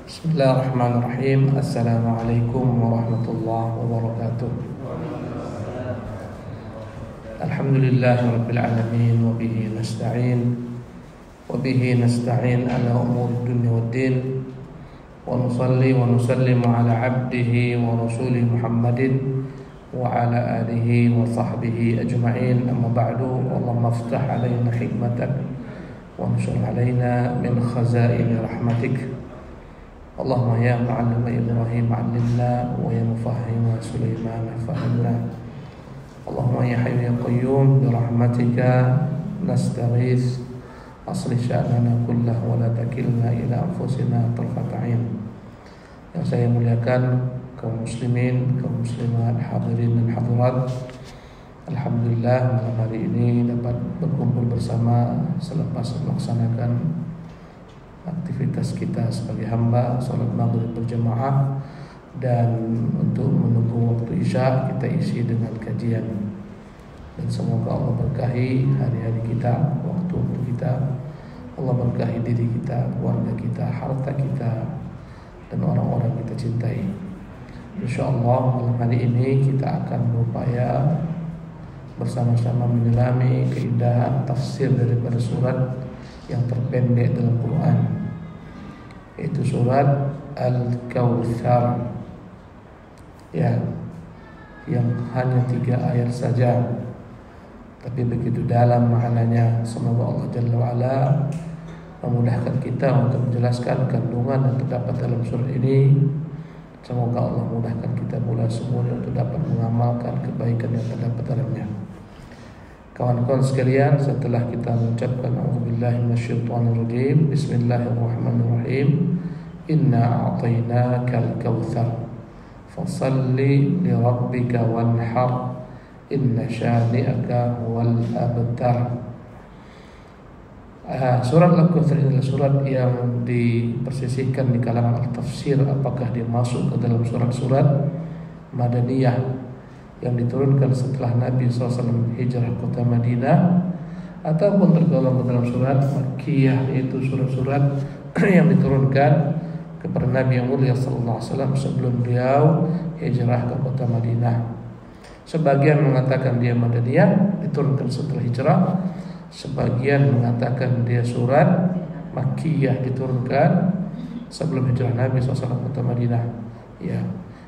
Bismillahirrahmanirrahim. Assalamualaikum warahmatullahi wabarakatuh. Alhamdulillahirabbil alamin wa bihi nasta'in ala umuri dunya waddin wa nusalli wa nusallimu ala abdihi wa rasulih Muhammadin wa ala alihi wa sahbihi ajma'in. Amma ba'du. Allahumma iftah alaina hikmatak wa anshur alaina min khazaini rahmatik. Allahumma ya mu'allima Ibrahim 'allimna wa ya mufahhima Sulaiman fahimna. Allahumma ya hayyu ya qayyum bi rahmatika nastaghits aslih sya'nana kullahu wa la takilna ila anfusina tarfata 'ain. Yang saya muliakan kaum muslimin, kaum muslimat, hadirin dan hadirat, alhamdulillah malam hari ini dapat berkumpul bersama selepas melaksanakan aktivitas kita sebagai hamba, salat maghrib berjamaah, dan untuk menunggu waktu isya kita isi dengan kajian. Dan semoga Allah berkahi hari-hari kita, waktu kita. Allah berkahi diri kita, keluarga kita, harta kita, dan orang-orang kita cintai. InsyaAllah malam hari ini kita akan berupaya bersama-sama menyelami keindahan tafsir daripada surat yang terpendek dalam Quran, yaitu surat Al-Kautsar, ya, yang hanya 3 ayat saja, tapi begitu dalam maknanya. Semoga Allah Jalla wa'ala memudahkan kita untuk menjelaskan kandungan yang terdapat dalam surat ini. Semoga Allah mudahkan kita pula semuanya untuk dapat mengamalkan kebaikan yang terdapat dalamnya. Kawan-kawan sekalian, setelah kita mengucapkan a'udzubillahi minasyaitonirrajim, bismillahirrahmanirrahim, inna a'tainakal kautsar fashalli li rabbika wanhar inna syani'aka huwal abtar. Surat Al-Kautsar adalah surat yang dipersisihkan di kalangan al-tafsir, apakah dia masuk ke dalam surat-surat Madaniyah yang diturunkan setelah Nabi SAW hijrah kota Madinah, ataupun tergolong dalam surat Makkiyah, yaitu surat-surat yang diturunkan kepada Nabi yang mulia SAW sebelum beliau hijrah ke kota Madinah. Sebagian mengatakan dia Madaniyah, diturunkan setelah hijrah. Sebagian mengatakan dia surat Makkiyah, diturunkan sebelum hijrah Nabi SAW ke kota Madinah. Ya.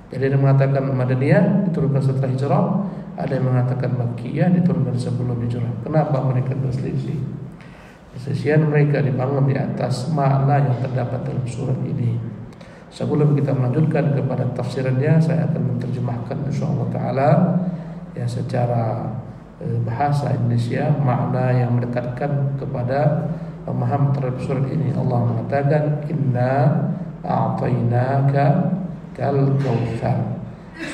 Jadi ada yang mengatakan Madaniyah, diturunkan setelah hijrah. Ada yang mengatakan Makkiyah, diturunkan sebelum hijrah. Kenapa mereka berselisih? Perselisihan mereka dibangun di atas makna yang terdapat dalam surat ini. Sebelum kita melanjutkan kepada tafsirannya, saya akan menerjemahkan insyaallah taala ya secara bahasa Indonesia makna yang mendekatkan kepada pemahaman terhadap surat ini. Allah mengatakan inna a'tainaka Al-Kautsar,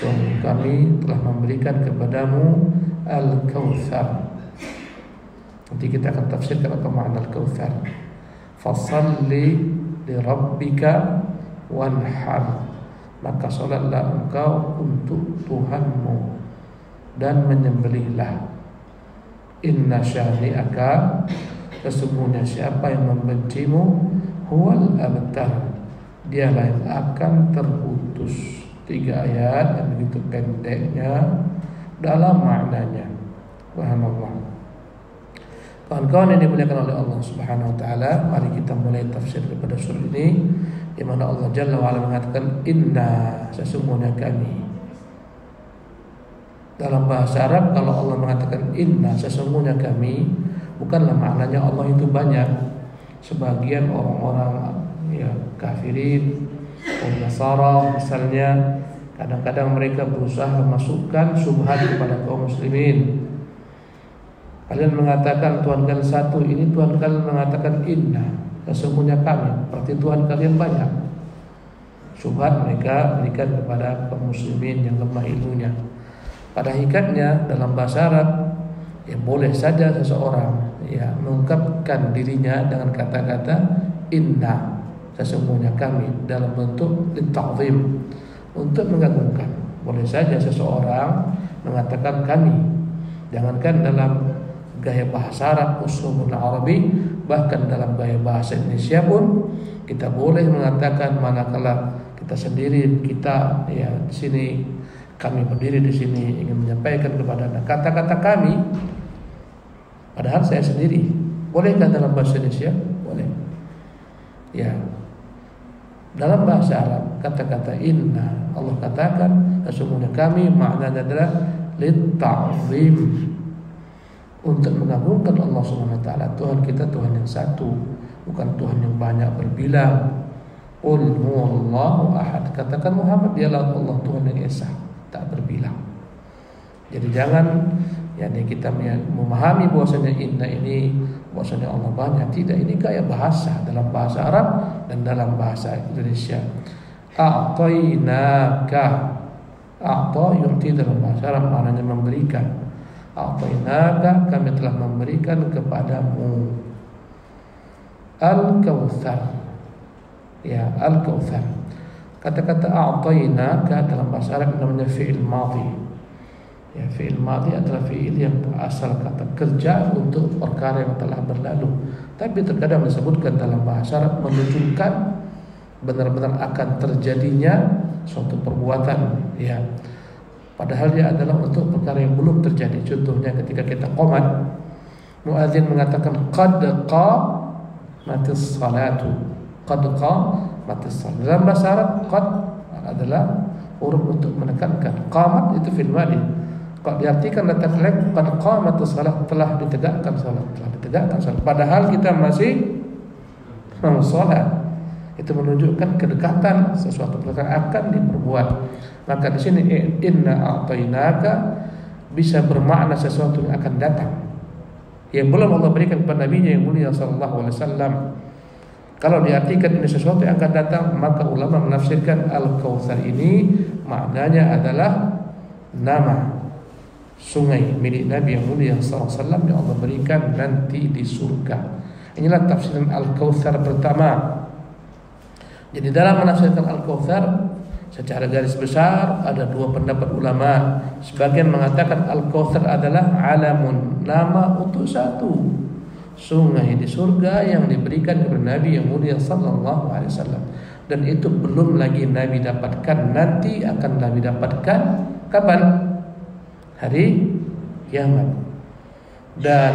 sungguh kami telah memberikan kepadamu Al-Kautsar. Nanti kita akan tafsirkan apa makna Al-Kautsar. Fashalli li rabbika wanhar, maka salatlah engkau untuk Tuhanmu dan menyembelihlah. Inna syani'aka, sesungguhnya siapa yang membencimu, huwal abtar, dialah yang akan terputus. 3 ayat yang begitu pendeknya dalam maknanya. Subhanallah. Kawan-kawan yang dimuliakan oleh Allah Subhanahu wa taala, mari kita mulai tafsir kepada surah ini, di mana Allah Jalla wa ala mengatakan inna, sesungguhnya kami. Dalam bahasa Arab kalau Allah mengatakan inna, sesungguhnya kami, bukanlah maknanya Allah itu banyak. Sebagian orang-orang ya kafirin, orang Nasara misalnya, kadang-kadang mereka berusaha memasukkan syubhat kepada kaum muslimin. Kalian mengatakan Tuhan kalian satu, ini Tuhan kalian mengatakan inna, sesungguhnya kami, berarti Tuhan kalian banyak. Syubhat mereka berikan kepada kaum muslimin yang lemah ilmunya. Pada hakikatnya dalam bahasa Arab ya boleh saja seseorang ya mengungkapkan dirinya dengan kata-kata inna, sesungguhnya kami, dalam bentuk ta'zim, untuk mengagungkan. Boleh saja seseorang mengatakan kami, jangankan dalam gaya bahasa Arab usulul Arabi, bahkan dalam gaya bahasa Indonesia pun kita boleh mengatakan manakala kita sendiri, kita ya di sini, kami berdiri di sini ingin menyampaikan kepada Anda kata-kata kami, padahal saya sendiri. Bolehkah dalam bahasa Indonesia? Boleh. Ya. Dalam bahasa Arab kata-kata inna, Allah katakan sesungguhnya kami, maknanya adalah lit-ta'zim, untuk mengagungkan Allah Subhanahu wa taala. Tuhan kita Tuhan yang satu, bukan Tuhan yang banyak berbilang. Qul huwallahu ahad. Katakan Muhammad dialah Allah Tuhan yang esa, tak berbilang. Jadi jangan kita memahami bahwasanya inna ini bahwasanya Allah banyak. Tidak, ini gaya bahasa dalam bahasa Arab dan dalam bahasa Indonesia. A'tainaka, a'ta yu'ti dalam bahasa Arab maknanya memberikan. A'tainaka, kami telah memberikan kepadamu Al-Kautsar. Ya, Al-Kautsar. Kata-kata a'tainaka dalam bahasa Arab namanya fi'il madhi. Ya, fi'il madhi adalah fi'il yang berasal kata kerja untuk perkara yang telah berlalu. Tapi terkadang disebutkan dalam bahasa Arab menunjukkan benar-benar akan terjadinya suatu perbuatan. Ya, padahal dia adalah untuk perkara yang belum terjadi. Contohnya ketika kita qomat, muadzin mengatakan qad qamatis salatu. Qad qamatis salatu. Dalam bahasa Arab qad adalah huruf untuk menekankan. Qamat itu fi'il madhi. Kalau diartikan letak lek qad qamatis salat, telah ditegakkan salat, padahal kita masih mau salat. Itu menunjukkan kedekatan sesuatu perkara akan diperbuat. Maka di sini inna a'tainaka bisa bermakna sesuatu yang akan datang, yang belum Allah berikan kepada Nabi-Nya yang mulia sallallahu alaihi wasallam. Kalau diartikan ini sesuatu yang akan datang, maka ulama menafsirkan Al-Kautsar ini maknanya adalah nama sungai milik Nabi yang mulia SAW yang Allah berikan nanti di surga. Inilah tafsiran Al-Kautsar pertama. Jadi dalam menafsirkan Al-Kautsar secara garis besar ada dua pendapat ulama. Sebagian mengatakan Al-Kautsar adalah alamun, nama untuk satu sungai di surga yang diberikan kepada Nabi yang mulia SAW. Dan itu belum lagi Nabi dapatkan, nanti akan Nabi dapatkan kapan? Hari kiamat. Dan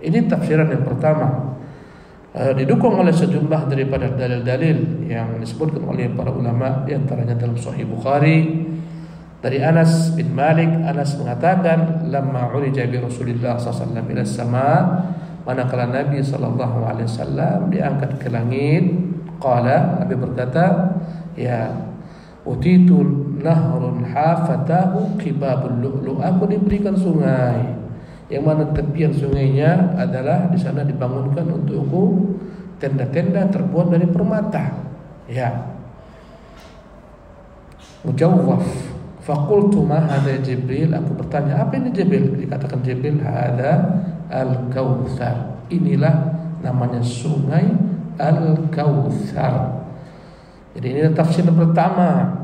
ini tafsiran yang pertama, didukung oleh sejumlah daripada dalil-dalil yang disebutkan oleh para ulama, di antaranya dalam Sahih Bukhari dari Anas bin Malik. Anas mengatakan, lamma urija bi Rasulillah sallallahu alaihi wasallam ila sama, manakala Nabi sallallahu alaihi wasallam diangkat ke langit, qala, Nabi berkata, ya utitu nahrun hafatahu qibabul lu'lu', aku diberikan sungai yang mana tepian sungainya adalah di sana dibangunkan untukku tenda-tenda terbuat dari permata. Ya, mujawwaf. Faqultu ma hadha Jibril, aku bertanya, apa ini Jibril? Dikatakan Jibril, hadza Al-Kautsar, inilah namanya sungai Al-Kautsar. Jadi ini tafsir pertama,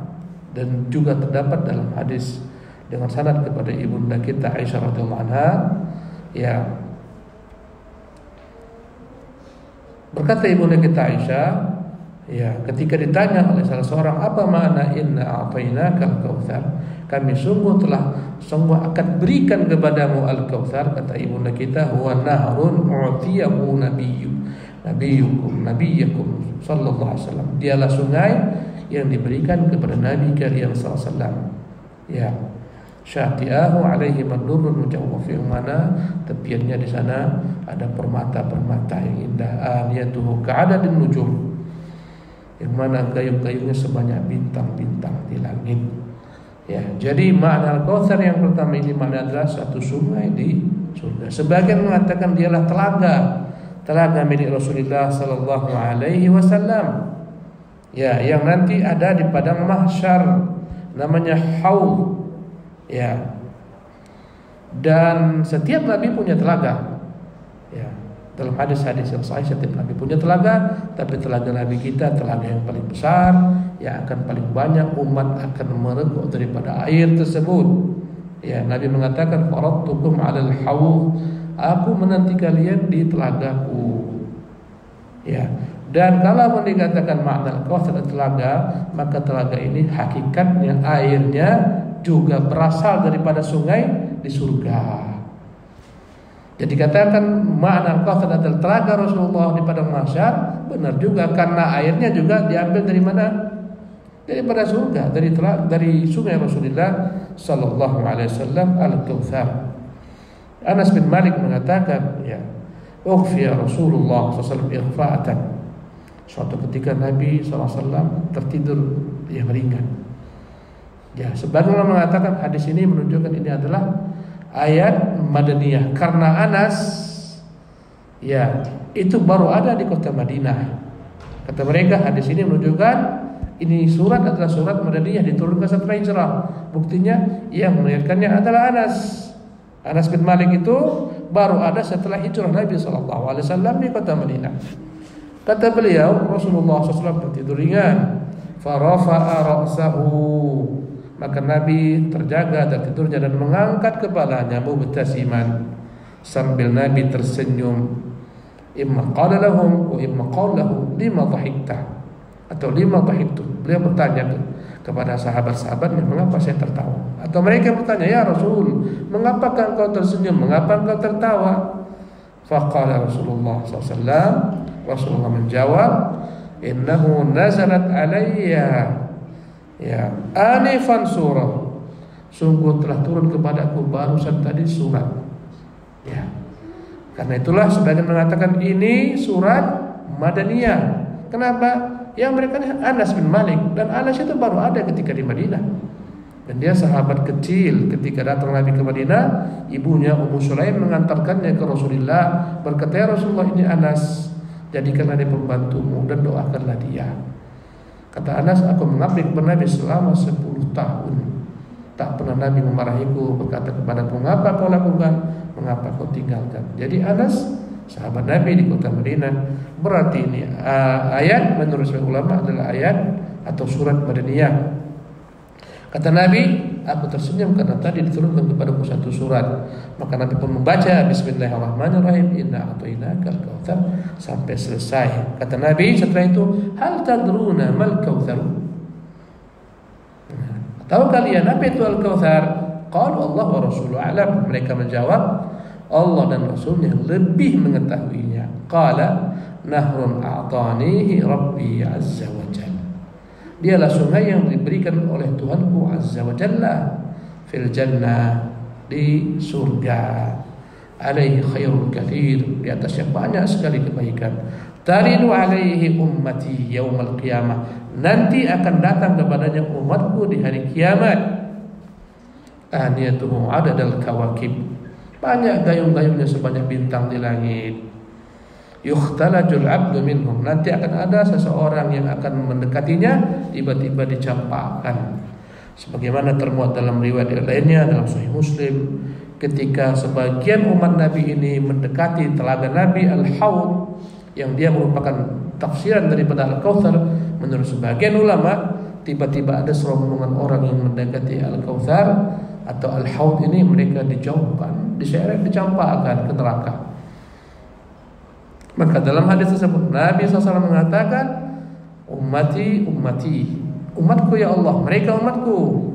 dan juga terdapat dalam hadis dengan sanad kepada ibunda kita Aisyah radhiyallahu anha. Ya, berkata ibunda kita Aisyah, ya, ketika ditanya oleh salah seorang apa makna inna a'tainaka al-kautsar, kami sungguh akan berikan kepadamu al-kautsar, kata ibunda kita, huwa nahrun u'tiyahu nabiyukum sallallahu alaihi wasallam, dialah sungai yang diberikan kepada Nabi kalian sallallahu alaihi wasallam. Ya, syati'ahu alaihi madurun mujawwaf, yang mana tepiannya di sana ada permata-permata yang indah, aniyatuhu ka'adadin nujum, yang mana gayung-gayungnya sebanyak bintang-bintang di langit. Ya, jadi makna Al-Kautsar yang pertama ini makna adalah satu sungai di surga. Sebagian mengatakan dialah telaga milik Rasulullah sallallahu alaihi wasallam. Ya, yang nanti ada di padang mahsyar, namanya Haud. Ya. Dan setiap nabi punya telaga. Ya. Dalam hadis-hadis yang sahih setiap nabi punya telaga, tapi telaga nabi kita telaga yang paling besar, yang akan paling banyak umat akan mereguk daripada air tersebut. Ya, Nabi mengatakan faradtukum 'alal haud, aku menanti kalian di telagaku. Ya. Dan kalau dikatakan makna Al-Kautsar telaga, maka telaga ini hakikatnya airnya juga berasal daripada sungai di surga. Jadi katakan makna Al-Kautsar adalah telaga Rasulullah di padang mahsyar, benar juga karena airnya juga diambil dari mana? Daripada surga, dari sungai Rasulullah sallallahu alaihi wasallam Al-Kautsar. Anas bin Malik mengatakan, ya, ukhfiya Rasulullah sallallahu alaihi wasallam ikhfa'atan. Suatu ketika Nabi SAW tertidur yang ringan. Ya, sebagian orang mengatakan hadis ini menunjukkan ini adalah ayat Madaniyah karena Anas, ya, itu baru ada di kota Madinah. Kata mereka hadis ini menunjukkan ini surat adalah surat Madaniyah diturunkan setelah hijrah. Buktinya yang meriwayatkannya adalah Anas bin Malik itu baru ada setelah hijrah Nabi SAW di kota Madinah. Kata beliau, Rasulullah SAW tertidur ringan, farafa'a ra'sahu, maka Nabi terjaga dari tidurnya dan mengangkat kepalanya mubtasiman, sambil Nabi tersenyum. Imma qala lahum wa imma qala lahu lima dhahikta, atau lima dhahiktu. Beliau bertanya kepada sahabat-sahabatnya, mengapa saya tertawa? Atau mereka bertanya, ya Rasul, mengapa engkau tersenyum, mengapa engkau tertawa? Faqala Rasulullah SAW, Rasulullah menjawab, innahu nazalat alayya, ya, anifan surah, sungguh telah turun kepadaku barusan tadi surat. Ya, karena itulah sebagian mengatakan ini surat Madaniyah. Kenapa? Yang mereka Anas bin Malik, dan Anas itu baru ada ketika di Madinah, dan dia sahabat kecil. Ketika datang Nabi ke Madinah, ibunya Ummu Sulaim mengantarkannya ke Rasulullah, berkata, ya Rasulullah, ini Anas, jadikanlah dia pembantumu dan doakanlah dia. Kata Anas, aku mengabdi kepada Nabi selama 10 tahun, tak pernah Nabi memarahiku, berkata kepadaku, mengapa kau lakukan, mengapa kau tinggalkan. Jadi Anas sahabat Nabi di kota Madinah. Berarti ini ayat menurut ulama adalah ayat atau surat Madaniyah. Kata Nabi, aku tersenyum karena tadi diturunkan kepadaku satu surat. Maka Nabi pun membaca Bismillahirrahmanirrahim, inna a'tainakal kautsar sampai selesai. Kata Nabi setelah itu, hal tadruna mal kautsar? Tahu kalian apa itu al-kautsar? Qalu Allah wa rasuluhu a'lam. Mereka menjawab, Allah dan Rasulnya lebih mengetahuinya. Qala nahrun a'tanihi rabbi azza wa jalla. Dialah sungai yang diberikan oleh Tuhanku azza wa jalla fil jannah, di surga. Alaihi khairul katsir, di atasnya banyak sekali kebaikan. Taridu alaihi ummati yaumal qiyamah, nanti akan datang kepadanya umatku di hari kiamat. Aniyatuhu adadal kawakib, banyak gayung-gayungnya sebanyak bintang di langit. Yukhtalajul abdu minhum, nanti akan ada seseorang yang akan mendekatinya, tiba-tiba dicampakkan. Sebagaimana termuat dalam riwayat lainnya dalam Sahih Muslim, ketika sebagian umat Nabi ini mendekati telaga Nabi Al-Haud, yang dia merupakan tafsiran daripada Al-Kautsar, menurut sebagian ulama, tiba-tiba ada serombongan orang yang mendekati Al-Kautsar atau Al-Haud ini, mereka dijauhkan, diseret, dicampakkan ke neraka. Maka dalam hadis tersebut Nabi SAW mengatakan, ummati, ummati, umatku ya Allah, mereka umatku.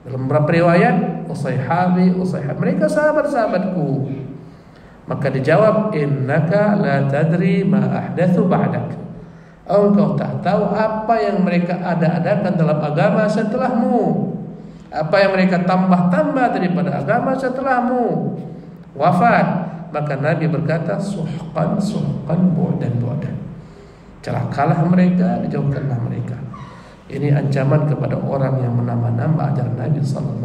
Dalam beberapa riwayat, usayhabi, usayhab, mereka sahabat-sahabatku. Maka dijawab, innaka la tadri ma ahdatsu ba'dak, engkau tak tahu apa yang mereka ada-adakan dalam agama setelahmu, apa yang mereka tambah-tambah daripada agama setelahmu wafat. Maka Nabi berkata, suhqan, suhqan, bu'dan, bu'dan, celakalah mereka, dijauhkanlah mereka. Ini ancaman kepada orang yang menambah-nambah ajaran Nabi SAW.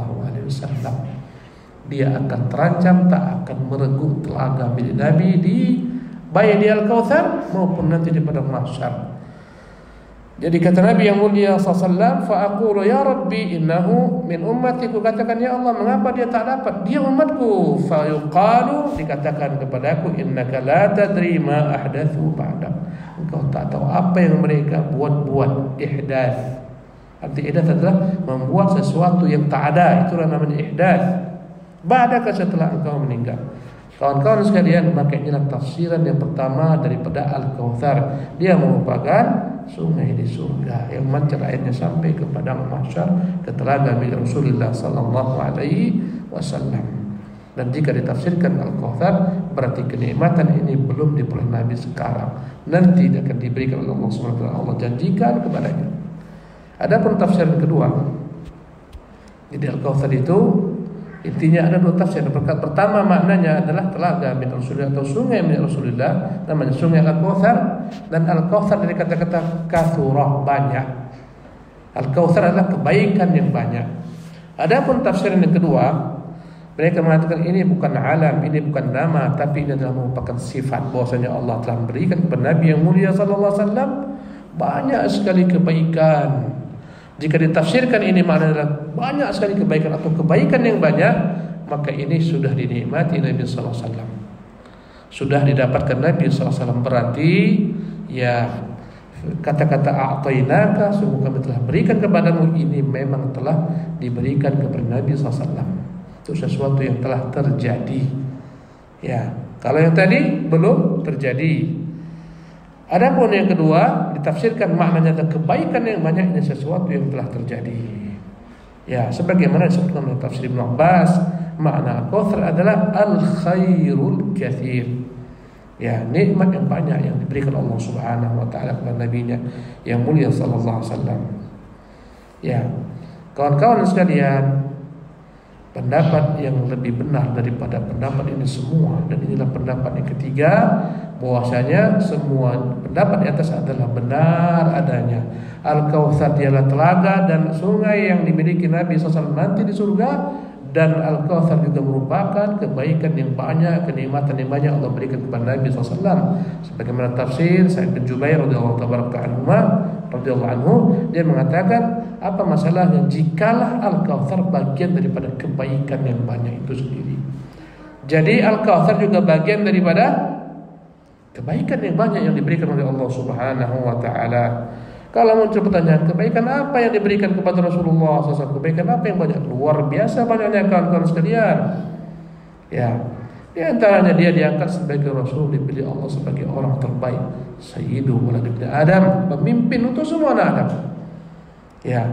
Dia akan terancam, tak akan merenggut telaga milik Nabi di baik di Al-Kautsar maupun nanti di padang mahsyar. Jadi kata Nabi yang mulia SAW, fa'aqulu ya Rabbi innahu min ummati, ku katakan ya Allah, mengapa dia tak dapat, dia umatku. Fayuqalu, dikatakan kepadaku, innaka la tadri ma ahdatsu ba'dak, engkau tak tahu apa yang mereka buat-buat. Ihdaats, arti ihdaats adalah membuat sesuatu yang tak ada, itulah namanya ihdaats. Ba'daka, setelah engkau meninggal. Kawan-kawan sekalian, maka inilah tafsiran yang pertama daripada Al-Kautsar. Dia merupakan sungai di surga yang mancar airnya sampai ke padang mahsyar, ke telaga milik Rasulullah sallallahu alaihi wasallam. Dan jika ditafsirkan Al-Kautsar, berarti kenikmatan ini belum diperoleh Nabi sekarang, nanti akan diberikan oleh Allah Subhanahu wa taala. Allah janjikan kepadanya. Adapun tafsiran kedua, jadi Al-Kautsar itu intinya ada dua tafsir. Pertama maknanya adalah telaga milik Rasulullah atau sungai milik Rasulullah, namanya sungai Al-Kautsar. Dan Al-Kautsar dari kata-kata kathura, banyak. Al-Kautsar adalah kebaikan yang banyak. Adapun tafsiran yang kedua, mereka mengatakan ini bukan alam, ini bukan nama, tapi ini adalah merupakan sifat, bahwasanya Allah telah memberikan kepada Nabi yang mulia sallallahu alaihi wasallam banyak sekali kebaikan. Jika ditafsirkan ini maknanya adalah banyak sekali kebaikan atau kebaikan yang banyak, maka ini sudah dinikmati Nabi sallallahu alaihi wasallam. Sudah didapatkan Nabi sallallahu alaihi wasallam, berarti ya kata-kata a'tainaka, sungguh kami telah berikan kepadamu, ini memang telah diberikan kepada Nabi sallallahu alaihi wasallam. Itu sesuatu yang telah terjadi. Ya, kalau yang tadi belum terjadi. Adapun yang kedua ditafsirkan maknanya adalah kebaikan yang banyak, ini sesuatu yang telah terjadi. Ya, sebagaimana disebutkan oleh tafsir Ibnu Abbas, makna Al-Kautsar adalah al-khairul katsir. Ya, nikmat yang banyak yang diberikan Allah Subhanahu wa taala kepada nabinya yang mulia sallallahu alaihi wasallam. Ya, kawan-kawan sekalian, pendapat yang lebih benar daripada pendapat ini semua, dan inilah pendapat yang ketiga, bahwasanya semua pendapat di atas adalah benar adanya. Al-Kautsar dialah telaga dan sungai yang dimiliki Nabi SAW nanti di surga, dan Al-Kautsar juga merupakan kebaikan yang banyak, kenikmatan yang banyak Allah berikan kepada Nabi SAW. Sebagaimana tafsir Sa'id bin Jubair radhiyallahu anhu, dia mengatakan, apa masalahnya jikalah Al-Kautsar bagian daripada kebaikan yang banyak itu sendiri. Jadi Al-Kautsar juga bagian daripada kebaikan yang banyak yang diberikan oleh Allah Subhanahu wa taala. Kalau muncul pertanyaan, kebaikan apa yang diberikan kepada Rasulullah SAW? Kebaikan apa yang banyak? Luar biasa banyaknya kawan-kawan sekalian. Ya, di antaranya dia diangkat sebagai Rasul, dipilih Allah sebagai orang terbaik, Sayyidu Walad Adam, pemimpin untuk semua anak Adam. Ya,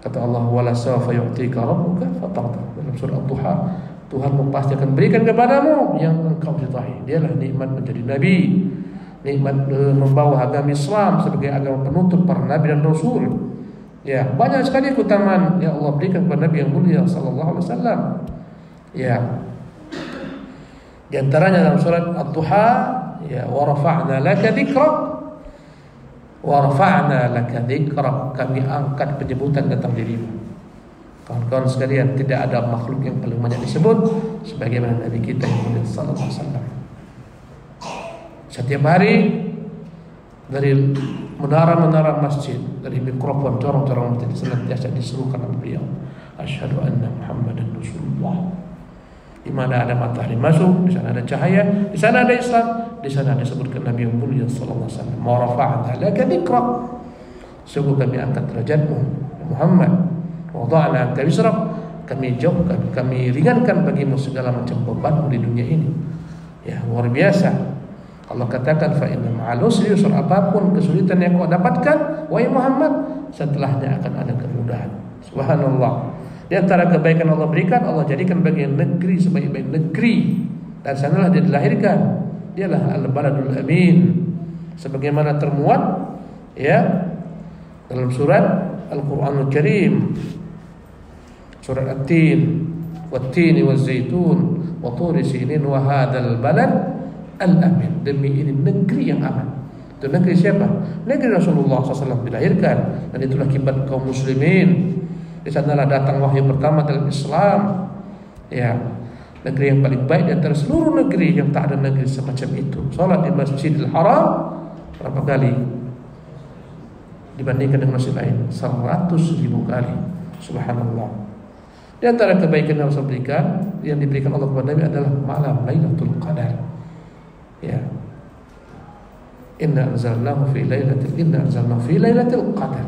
kata Allah, wala sawfa yu'tika rabbuka fatarda, dalam surah Ad-Duha, Tuhanmu pasti akan berikan kepadamu yang engkau cintai. Dialah nikmat menjadi nabi, nikmat membawa agama Islam sebagai agama penutup para nabi dan rasul. Ya, banyak sekali keutamaan yang Allah berikan kepada Nabi yang mulia sallallahu alaihi wasallam. Ya, di antaranya dalam surat Ad-Duha, ya, wa rafa'na laka dzikrak, wa rafa'na laka dzikrak, kami angkat penyebutan tentang dirimu. Kawan-kawan sekalian, tidak ada makhluk yang paling banyak disebut sebagaimana Nabi kita yang mulia sallallahu alaihi wasallam. Setiap hari dari menara-menara masjid, dari mikrofon corong-corong masjid senantiasa diserukan oleh beliau, asyhadu anna Muhammadan Rasulullah. Di mana ada matahari masuk, di sana ada cahaya, di sana ada Islam, di sana disebutkan Nabi yang mulia sallallahu alaihi wasallam. Wa rafa'na laka dzikrak, sungguh kami angkat derajatmu Muhammad. Wada'na anka wisrak, kami jauhkan, kami ringankan bagimu segala macam beban di dunia ini. Ya, luar biasa. Allah katakan, fa inna ma'al usri yusra, apapun kesulitan yang kau dapatkan wahai Muhammad, setelahnya akan ada kemudahan. Subhanallah. Di antara kebaikan Allah berikan, Allah jadikan bagian negeri sebaik-baik negeri, dan sanalah dia dilahirkan. Dialah al-baladul amin, sebagaimana termuat ya dalam surat Al-Qur'anul Karim, surat At-Tin, wat-tini waz-zaitun wa turi sinin wa hadzal balad al-amin, demi ini negeri yang aman. Itu negeri siapa? Negeri Rasulullah SAW dilahirkan, dan itulah kibat kaum muslimin. Di sanalah datang wahyu pertama dalam Islam. Ya, negeri yang paling baik di antara seluruh negeri, yang tak ada negeri semacam itu. Salat di Masjidil Haram berapa kali dibandingkan dengan masjid lain? 100.000 kali. Subhanallah. Di antara kebaikan yang Rasul berikan, yang diberikan Allah kepada Nabi adalah malam Lailatul Qadar. Ya. Inna anzalnahu fi lailatul qadar.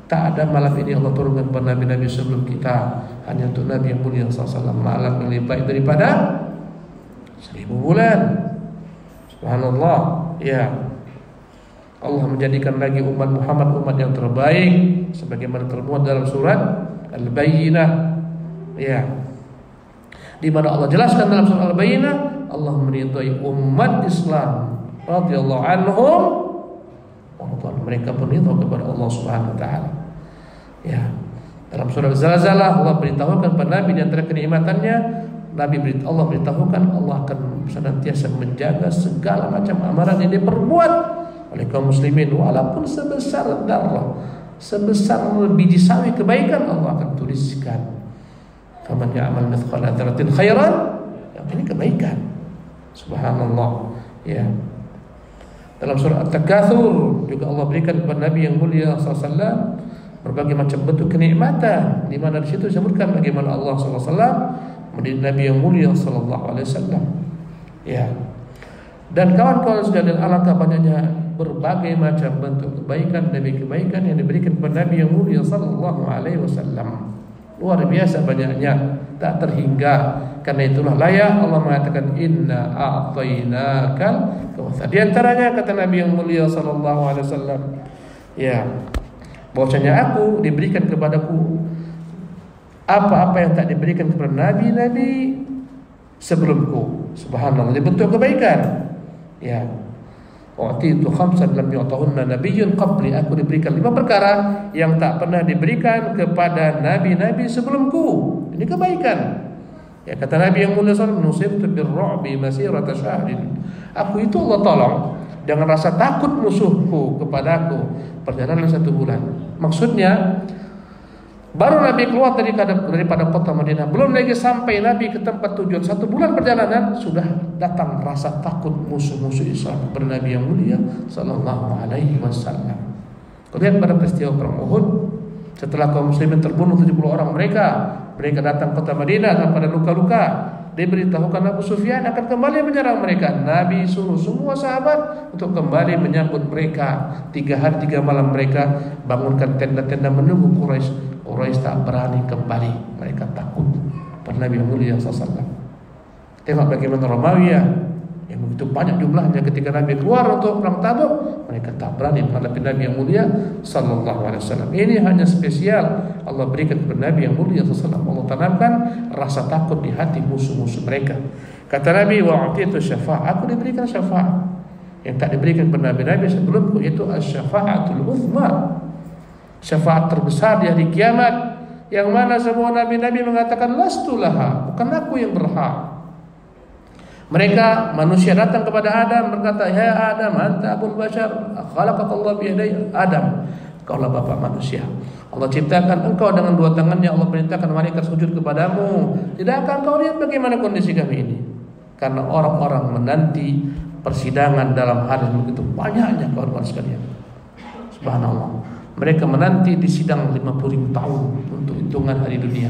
Tak ada malam ini Allah turunkan kepada nabi-nabi sebelum kita, hanya untuk Nabi yang mulia sallallahu alaihi wasallam, malam yang lebih baik daripada 1000 bulan. Subhanallah. Ya, Allah menjadikan lagi umat Muhammad umat yang terbaik sebagaimana termuat dalam surat Al-Bayyinah. Ya, di mana Allah jelaskan dalam surat Al-Bayyinah, Allah meridai umat Islam radhiyallahu anhum, mereka berridha kepada Allah Subhanahu wa taala. Ya, dalam surah Al-Zalzalah Allah beritahukan kepada Nabi di antara kenikmatannya, Allah beritahukan Allah akan senantiasa menjaga segala macam amalan yang diperbuat oleh kaum muslimin, walaupun sebesar darah, sebesar biji sawi kebaikan Allah akan tuliskan. Faman ya'mal mithqala dzarratin khairan, yang ini kebaikan. Subhanallah. Ya. Dalam surah At-Takatsur juga Allah berikan kepada Nabi yang mulia SAW berbagai macam bentuk kenikmatan, di mana di situ disebutkan bagaimana Allah SAW mendidik Nabi yang mulia SAW. Ya. Dan kawan-kawan sekalian, alangkah banyaknya berbagai macam bentuk kebaikan demi kebaikan yang diberikan kepada Nabi yang mulia SAW. Luar biasa banyaknya, tak terhingga. Karena itulah layak Allah mengatakan inna a'tainakal kautsar. Di antaranya kata Nabi yang mulia sallallahu alaihi wasallam, ya, bahwasanya aku diberikan kepadaku apa-apa yang tak diberikan kepada nabi-nabi sebelumku. Subhanallah, ini bentuk kebaikan. Ya. Wa'titu khamsan lam yu'tahunna nabiyyun qabli. Aku diberikan 5 perkara yang tak pernah diberikan kepada nabi-nabi sebelumku. Ini kebaikan. Ya, kata Nabi yang mulia SAW, nusirtu birru'bi masirata syahrin. Aku itu Allah tolong dengan rasa takut musuhku kepadaku perjalanan 1 bulan. Maksudnya baru Nabi keluar daripada kota Madinah, belum lagi sampai Nabi ke tempat tujuan, 1 bulan perjalanan sudah datang rasa takut musuh-musuh Islam kepada Nabi yang mulia sallallahu alaihi wasallam. Lihat pada peristiwa perang Uhud, setelah kaum muslimin terbunuh 70 orang mereka datang kota Madinah tanpa ada luka-luka. Diberitahukan Abu Sufyan akan kembali menyerang mereka. Nabi suruh semua sahabat untuk kembali menyambut mereka. 3 hari 3 malam mereka bangunkan tenda-tenda menunggu Quraisy. Quraisy tak berani kembali, mereka takut pada Nabi yang mulia SAW. Tengok bagaimana Romawiya yang begitu banyak jumlahnya, ketika Nabi keluar untuk perang Tabuk, mereka tak berani menghadapi Nabi yang mulia sallallahu alaihi wasallam. Ini hanya spesial Allah berikan kepada Nabi yang mulia sallallahu. Allah tanamkan rasa takut di hati musuh-musuh mereka. Kata Nabi, wa'utitu syafa'a, aku diberikan syafaat yang tak diberikan kepada nabi-nabi sebelumku, yaitu asy-syafa'atul uzma, syafaat terbesar di hari kiamat, yang mana semua nabi-nabi mengatakan lastu laha, bukan aku yang berhak. Mereka manusia datang kepada Adam berkata, ya Adam, anta abul bashar, khalaqakallahu bi yadayhi. Adam, kaulah bapak manusia. Allah ciptakan engkau dengan 2 tangannya. Allah perintahkan malaikat sujud kepadamu. Tidakkah engkau lihat bagaimana kondisi kami ini? Karena orang-orang menanti persidangan dalam hari begitu banyaknya, kawan-kawan sekalian. Subhanallah. Mereka menanti di sidang 50.000 tahun untuk hitungan hari dunia.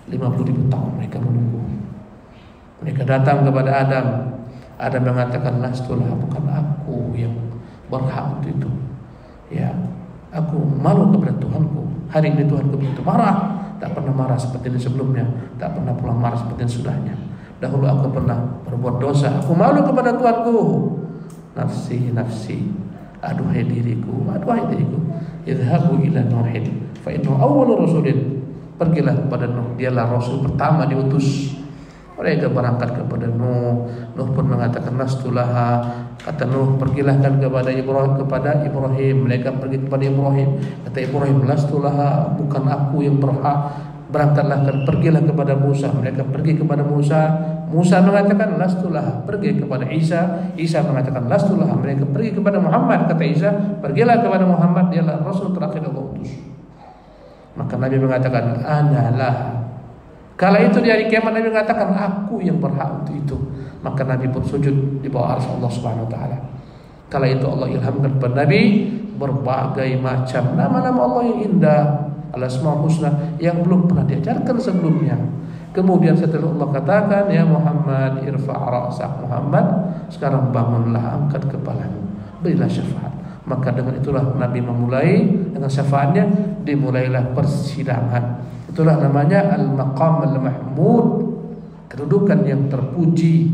50.000 tahun mereka menunggu. Mereka datang kepada Adam. Adam mengatakan, lastulah, bukan aku yang berhak untuk itu. Ya, aku malu kepada Tuhanku. Hari ini Tuhanku begitu marah. Tak pernah marah seperti ini sebelumnya. Tak pernah pula marah seperti ini sudahnya. Dahulu aku pernah berbuat dosa. Aku malu kepada Tuhanku. Nafsi, nafsi, aduhai diriku, aduhai diriku. Idhabu ila Nuhin fa innahu awwalur rasulin. Pergilah kepada Nuh, dialah rasul pertama diutus. Mereka berangkat kepada Nuh. Nuh pun mengatakan nastulaha. Kata Nuh, pergilah kan kepada Ibrahim. Mereka pergi kepada Ibrahim. Kata Ibrahim, lastulaha, bukan aku yang berhak. Berangkatlah kan, pergilah kepada Musa. Mereka pergi kepada Musa. Musa mengatakan lastulaha, pergi kepada Isa. Isa mengatakan lastulaha, mereka pergi kepada Muhammad. Kata Isa, pergilah kepada Muhammad, dialah rasul terakhir Allah utus. Maka Nabi mengatakan analah. Kala itu di hari kiamat Nabi mengatakan aku yang berhak untuk itu. Maka Nabi pun sujud di bawah arsy Allah Subhanahu wa taala. Kala itu Allah ilhamkan kepada Nabi berbagai macam nama-nama Allah yang indah, al-asmaul husna yang belum pernah diajarkan sebelumnya. Kemudian setelah Allah katakan, ya Muhammad irfa' ra'sak, Muhammad sekarang bangunlah, angkat kepalamu, berilah syafaat. Maka dengan itulah Nabi memulai, dengan syafaatnya dimulailah persidangan. Itulah namanya al-maqam al-mahmud, kedudukan yang terpuji.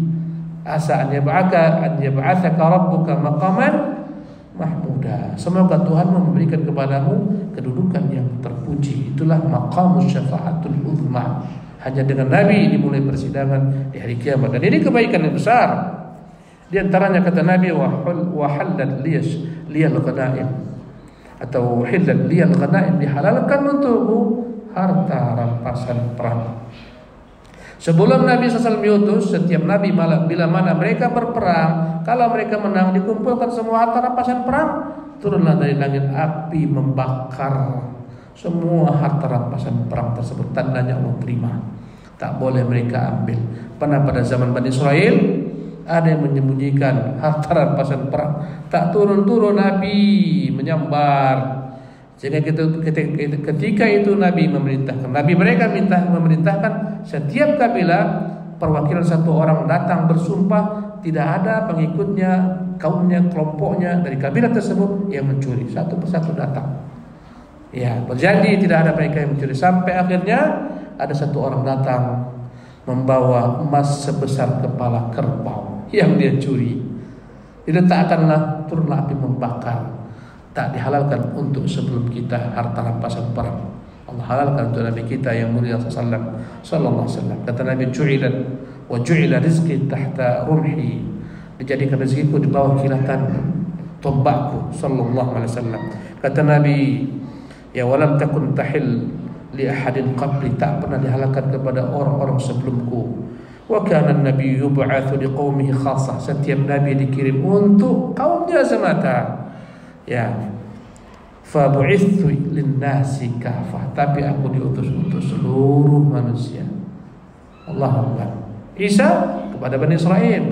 Asa an yab'atsaka rabbuka maqaman mahmuda. Semoga Tuhan memberikan kepadamu kedudukan yang terpuji. Itulah maqamus syafa'atul uzma. Hanya dengan Nabi dimulai persidangan di hari kiamat. Dan ini kebaikan yang besar. Di antaranya kata Nabi, wa halal liyal ghanaim, atau hilal liyal ghanaim, dihalalkan untukku harta rampasan perang. Sebelum Nabi SAW diutus, setiap Nabi bila mana mereka berperang, kalau mereka menang, dikumpulkan semua harta rampasan perang, turunlah dari langit api membakar semua harta rampasan perang tersebut. Tandanya Allah terima, tak boleh mereka ambil. Pernah pada zaman Bani Israel ada yang menyembunyikan harta rampasan perang, tak turun-turun Nabi menyambar. Sehingga ketika itu Nabi memerintahkan, Nabi mereka memerintahkan setiap kabilah perwakilan satu orang datang bersumpah tidak ada pengikutnya, kaumnya, kelompoknya dari kabilah tersebut yang mencuri. Satu persatu datang, ya, berjanji tidak ada mereka yang mencuri. Sampai akhirnya ada satu orang datang membawa emas sebesar kepala kerbau yang dia curi. Diletakkanlah, turunlah api membakar. Tak dihalalkan untuk sebelum kita harta rampasan perang. Allah halalkan untuk Nabi kita yang mulia sallallahu alaihi wasallam. Kata Nabi, ju'ila rizqi tahta rumhi, dijadikan rezekiku di bawah kilatan tombakku sallallahu alaihi wasallam. Kata Nabi, ya walam takun tahil li ahadin qabli, tak pernah dihalalkan kepada orang-orang sebelumku. Wa kana an-nabi yub'atsu liqaumihi khassah, setiap nabi dikirim untuk kaumnya semata. Ya, fa bu'itsu lin-nasi kafah, tapi aku diutus untuk seluruh manusia. Allahu Akbar. Isa kepada Bani Israel,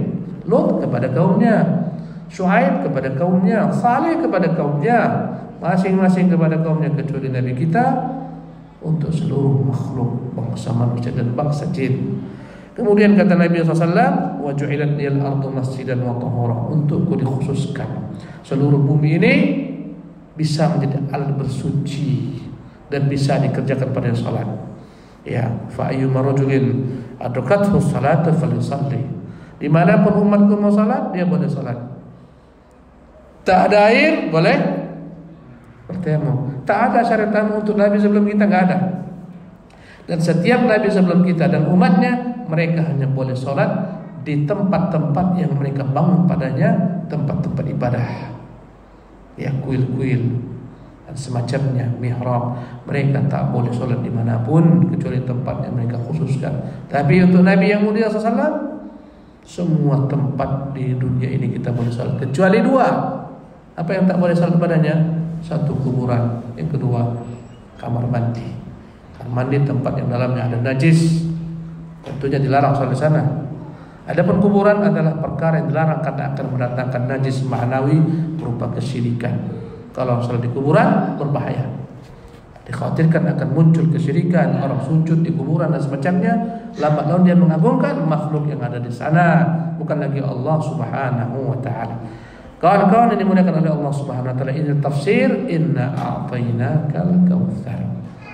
Lut kepada kaumnya, Syuaib kepada kaumnya, Saleh kepada kaumnya, masing-masing kepada kaumnya, kecuali Nabi kita untuk seluruh makhluk, bangsa manusia dan bangsa jin. Kemudian kata Nabi SAW, wa ju'ilat liyal ardu masjidan wa tahura, untukku dikhususkan seluruh bumi ini bisa menjadi alat bersuci dan bisa dikerjakan pada salat. Ya, fa ayyuma rajulin adrakathu salatu falyusalli, dimanapun umatku mau salat, dia boleh salat. Tak ada air, boleh bertayamum. Tak ada syarat tamu untuk Nabi sebelum kita, enggak ada. Dan setiap Nabi sebelum kita dan umatnya, mereka hanya boleh sholat di tempat-tempat yang mereka bangun padanya, tempat-tempat ibadah, ya, kuil-kuil dan semacamnya, mihrab. Mereka tak boleh sholat dimanapun kecuali tempat yang mereka khususkan. Tapi untuk Nabi yang mulia SAW, semua tempat di dunia ini kita boleh sholat, kecuali dua. Apa yang tak boleh sholat padanya? Satu, kuburan. Yang kedua, kamar mandi. Kamar mandi tempat yang dalamnya ada najis, tentunya dilarang sholat di sana. Adapun kuburan adalah perkara yang dilarang karena akan mendatangkan najis ma'nawi berupa kesyirikan. Kalau sholat di kuburan berbahaya, dikhawatirkan akan muncul kesyirikan, orang sujud di kuburan dan semacamnya. Lambat laun dia mengagungkan makhluk yang ada di sana, bukan lagi Allah Subhanahu wa taala. Kawan-kawan yang dimuliakan oleh Allah Subhanahu wa taala, ini tafsir inna a'tainakal kautsar.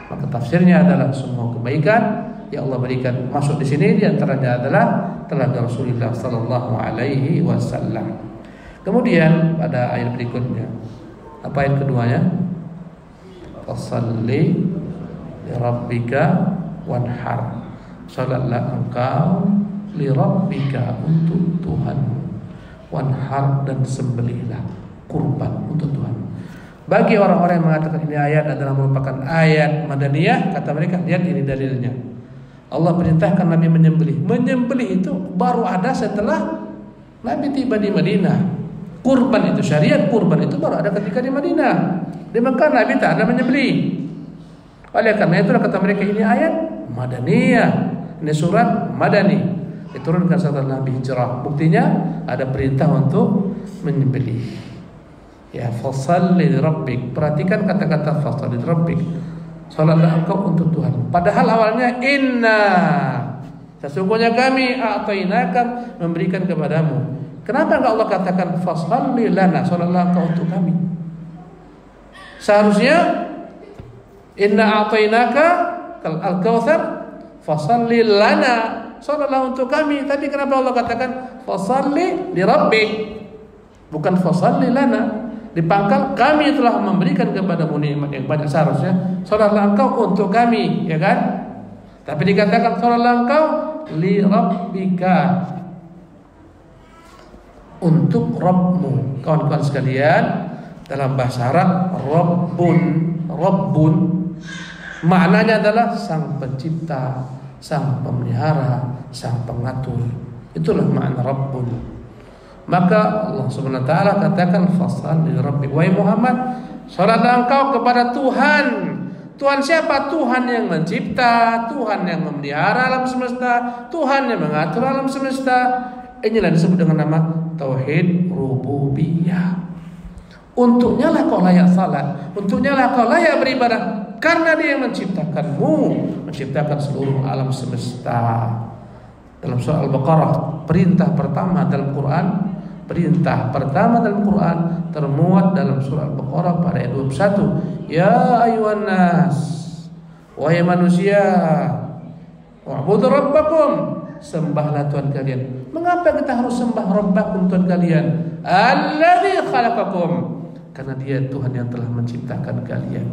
Maka tafsirnya adalah semua kebaikan yang Allah berikan masuk di sini, di antaranya adalah telaga Rasulullah sallallahu alaihi wasallam. Kemudian pada ayat berikutnya, apa ayat keduanya? Fashalli li rabbika wanhar. Salatlah engkau li rabbika, untuk Tuhan, wanhar, dan sembelihlah, kurban untuk Tuhan. Bagi orang-orang yang mengatakan ini ayat adalah merupakan ayat madaniyah, kata mereka, lihat ini dalilnya. Allah perintahkan Nabi menyembelih. Menyembelih itu baru ada setelah Nabi tiba di Madinah. Kurban itu, syariat kurban itu baru ada ketika di Madinah. Di Mekah Nabi tak ada menyembelih. Oleh karena itu kata mereka ini ayat madaniyah, ini surat madani, diturunkan setelah Nabi hijrah. Buktinya ada perintah untuk menyembelih. Ya, fasalli li rabbik. Perhatikan kata-kata fasalli li rabbik. Salatlah engkau untuk Tuhan. Padahal awalnya inna, sesungguhnya kami a'tainaka, memberikan kepadamu. Kenapa enggak Allah katakan fasalli lana, salatlah engkau untuk kami? Seharusnya inna a'tainaka al-kautsar fasalli lana, salatlah untuk kami. Tapi kenapa Allah katakan fasalli li rabbik, bukan fasalli lana. Di pangkal kami telah memberikan kepadamu nikmat yang banyak, seharusnya salatlah engkau untuk kami, ya kan? Tapi dikatakan salatlah engkau li rabbika, untuk Rabbmu. Kawan-kawan sekalian, dalam bahasa Arab Rabbun maknanya adalah sang pencipta, sang pemelihara, sang pengatur. Itulah makna Rabbun. Maka Allah Subhanahu wa taala katakan fashalli rabbik, wahai Muhammad, salatlah engkau kepada Tuhan. Tuhan siapa? Tuhan yang mencipta, Tuhan yang memelihara alam semesta, Tuhan yang mengatur alam semesta. Inilah disebut dengan nama tauhid rububiyah. Untuknya lah kau layak salat, untuknya lah kau layak beribadah, karena Dia yang menciptakanmu, menciptakan seluruh alam semesta. Dalam surah Al-Baqarah, perintah pertama dalam Quran termuat dalam surah Al-Baqarah pada ayat 21. Ya ayuhan nas, wahai manusia, wa'budu rabbakum, sembahlah Tuhan kalian. Mengapa kita harus sembah Rabbakum, Tuhan kalian? Alladzi khalaqakum, karena Dia Tuhan yang telah menciptakan kalian.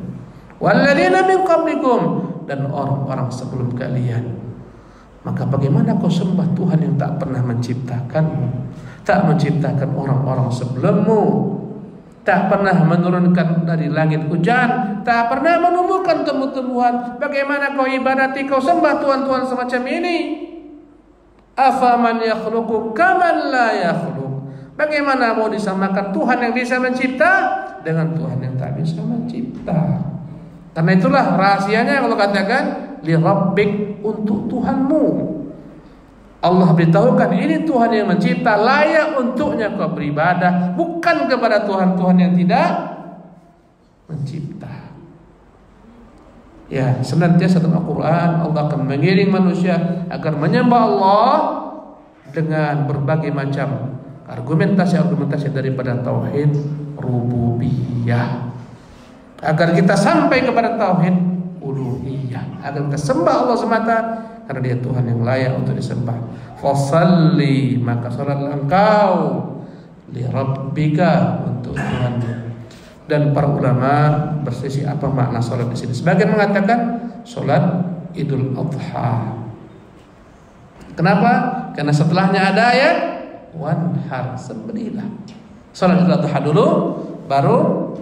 Walladzina min qablikum, dan orang-orang sebelum kalian. Maka bagaimana kau sembah Tuhan yang tak pernah menciptakanmu, tak menciptakan orang-orang sebelummu, tak pernah menurunkan dari langit hujan, tak pernah menumbuhkan tumbuh-tumbuhan? Bagaimana kau ibadati, kau sembah Tuhan-Tuhan semacam ini? Afaman yakhluqu kaman la yakhluq. Bagaimana mau disamakan Tuhan yang bisa mencipta dengan Tuhan yang tak bisa mencipta? Karena itulah rahasianya kalau katakan li rabbik, untuk Tuhanmu. Allah beritahukan ini Tuhan yang mencipta, layak untuknya kau beribadah, bukan kepada Tuhan-Tuhan yang tidak mencipta. Ya, senantiasa dalam Al-Quran Allah akan mengiring manusia agar menyembah Allah dengan berbagai macam argumentasi daripada tauhid rububiyah, agar kita sampai kepada tauhid uluhiyah, agar kita sembah Allah semata karena Dia Tuhan yang layak untuk disembah. Fasalli, maka salatlah engkau li rabbika, untuk Tuhanmu. Dan para ulama berselisih apa makna salat di sini. Sebagian mengatakan salat Idul Adha. Kenapa? Karena setelahnya ada ayat wanhar, sembelihlah. Salat Idul Adha dulu, baru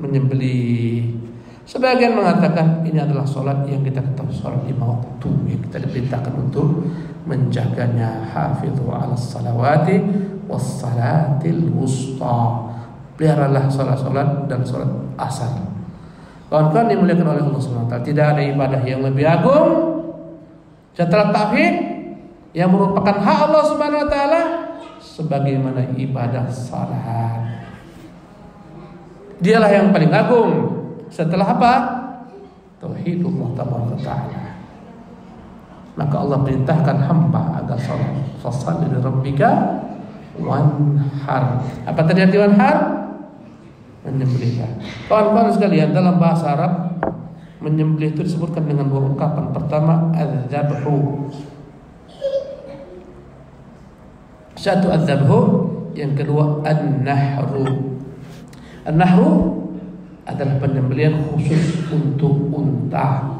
menyembelih. Sebagian mengatakan ini adalah salat yang kita ketahui, salat 5 waktu yang kita diperintahkan untuk menjaganya. Hafidhu 'alas salawati was salatil wusta. Peliharalah salat-salat dan salat asar. Kawan-kawan dimuliakan oleh Allah Subhanahu wa taala, tidak ada ibadah yang lebih agung setelah tauhid yang merupakan hak Allah Subhanahu wa taala sebagaimana ibadah salat. Dialah yang paling agung. Setelah apa? Tauhidullah Ta'ala. Maka Allah perintahkan hamba agar salat. Fashalli li rabbika wanhar. Apa tadi arti wanhar? Menyembelihlah. Kawan-kawan sekalian, dalam bahasa Arab menyembelih itu disebutkan dengan 2 ungkapan. Pertama, az-zabhu. Satu az-zabhu, yang kedua an-nahru. An-nahru adalah penyembelihan khusus untuk unta.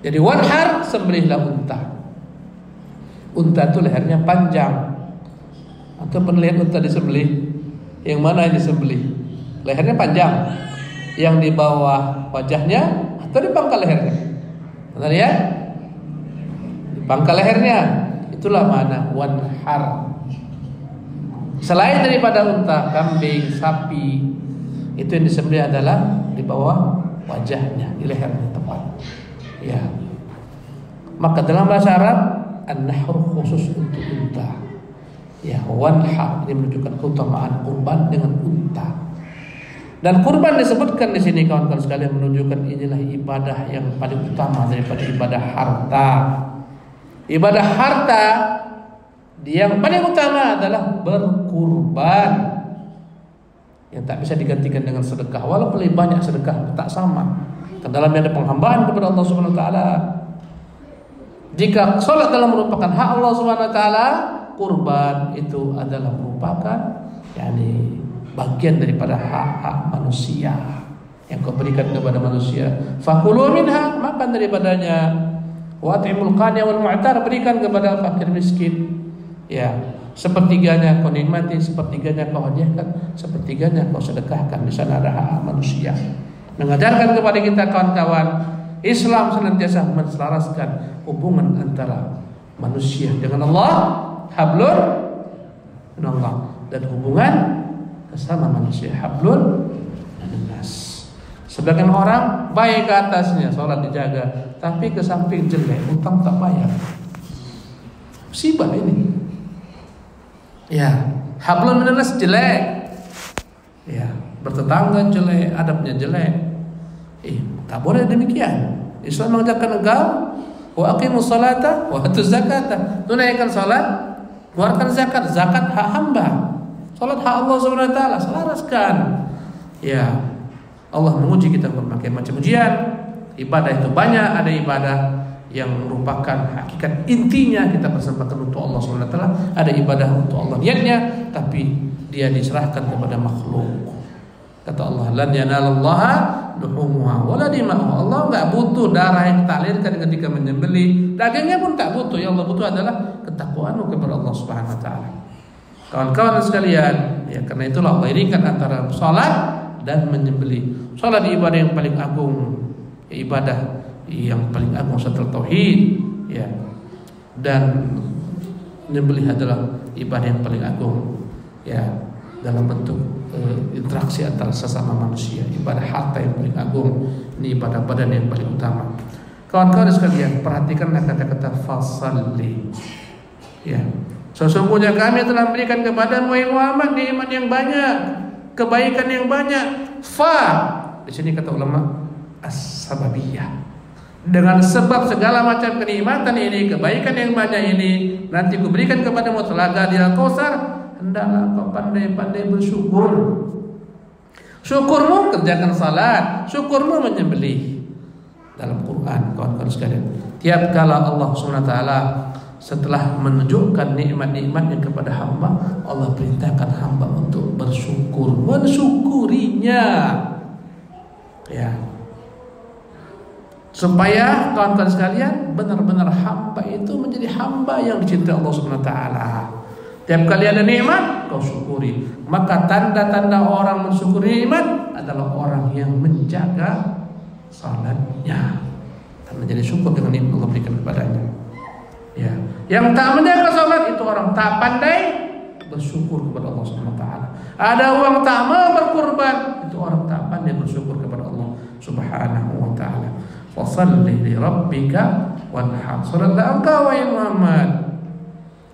Jadi wanhar, sembelihlah unta. Unta itu lehernya panjang. Atau pernah lihat unta disembelih? Yang mana yang disembelih? Lehernya panjang, yang di bawah wajahnya atau di pangkal lehernya? Pernah lihat? Di pangkal lehernya. Itulah makna wanhar. Selain daripada unta, kambing, sapi, itu yang disembelih adalah di bawah wajahnya, di lehernya tepat. Ya. Maka dalam bahasa Arab an-nahr khusus untuk unta. Ya, wanhar ini menunjukkan keutamaan kurban dengan unta. Dan kurban disebutkan di sini kawan-kawan sekalian menunjukkan inilah ibadah yang paling utama daripada ibadah harta. Ibadah harta yang paling utama adalah berkurban, yang tak bisa digantikan dengan sedekah. Walaupun lebih banyak sedekah, tak sama. Ke dalamnya ada penghambaan kepada Allah Subhanahu wa taala. Jika salat dalam merupakan hak Allah Subhanahu wa taala, kurban itu adalah merupakan bagian daripada hak-hak manusia yang kau berikan kepada manusia. Fakulu minha, makan daripadanya. Wa at'imul qani wal mu'tar, berikan kepada fakir miskin. Ya, sepertiganya kau nikmati, sepertiganya kau hadiahkan, sepertiganya kau sedekahkan. Di sana ada hak manusia. Mengajarkan kepada kita kawan-kawan, Islam senantiasa menselaraskan hubungan antara manusia dengan Allah, hablun minallah, dan hubungan sesama manusia, hablun minannas. Sebagian orang baik ke atasnya, sholat dijaga, tapi ke samping jelek, utang tak bayar. Musibah ini. Ya, hablun minannas jelek. Ya, bertetangga jelek, adabnya jelek. Tak boleh demikian. Islam mengajarkan engkau wa aqimus salata wa atuz zakata. Tunaikan salat, keluarkan zakat. Zakat hak hamba. Salat hak Allah Subhanahu wa taala, selaraskan. Ya. Allah menguji kita berbagai macam ujian. Ibadah itu banyak, ada ibadah yang merupakan hakikat intinya kita persembahkan untuk Allah Subhanahu wa taala, ada ibadah untuk Allah niatnya, tapi dia diserahkan kepada makhluk. Kata Allah, lan yanalallaha luhumuha wala dima'uha. Allah enggak butuh darah yang talirkan ketika menyembelih, dagingnya pun tak butuh. Yang Allah butuh adalah ketakwaanmu kepada Allah Subhanahu wa taala. Kawan-kawan sekalian, ya karena itulah Allah iringkan antara salat dan menyembelih. Salat ibadah yang paling agung, ibadah yang paling agung setelah tauhid, ya. Dan menyembelih adalah ibadah yang paling agung, ya, dalam bentuk interaksi antara sesama manusia. Ibadah harta yang paling agung, ini ibadah badan yang paling utama. Kawan-kawan sekalian, perhatikanlah kata-kata fasalli. Ya, sesungguhnya kami telah berikan kepadamu Muhammad nikmat yang banyak, kebaikan yang banyak. Di sini kata ulama as-sababiyah. Dengan sebab segala macam kenikmatan ini, kebaikan yang banyak ini, nanti kuberikan kepadamu telaga di Al-Kautsar. Hendaklah kau pandai-pandai bersyukur. Syukurmu kerjakan salat, syukurmu menyembelih. Dalam Quran, kawan-kawan sekalian, tiap kala Allah SWT setelah menunjukkan nikmat-nikmatnya kepada hamba, Allah perintahkan hamba untuk bersyukur, mensyukurinya, ya, supaya kawan-kawan sekalian benar-benar hamba itu menjadi hamba yang dicintai Allah SWT. Tiap kali ada nikmat, kau syukuri. Maka tanda-tanda orang mensyukuri nikmat adalah orang yang menjaga salatnya dan menjadi syukur dengan nikmat Allah berikan kepadanya. Ya, yang tak menjaga salat itu orang tak pandai bersyukur kepada Allah Subhanahu wa taala. Ada orang tak mau berkurban, itu orang tak pandai bersyukur kepada Allah Subhanahu wa taala. Fashalli li rabbika wanhar. Salatlah engkau wahai Muhammad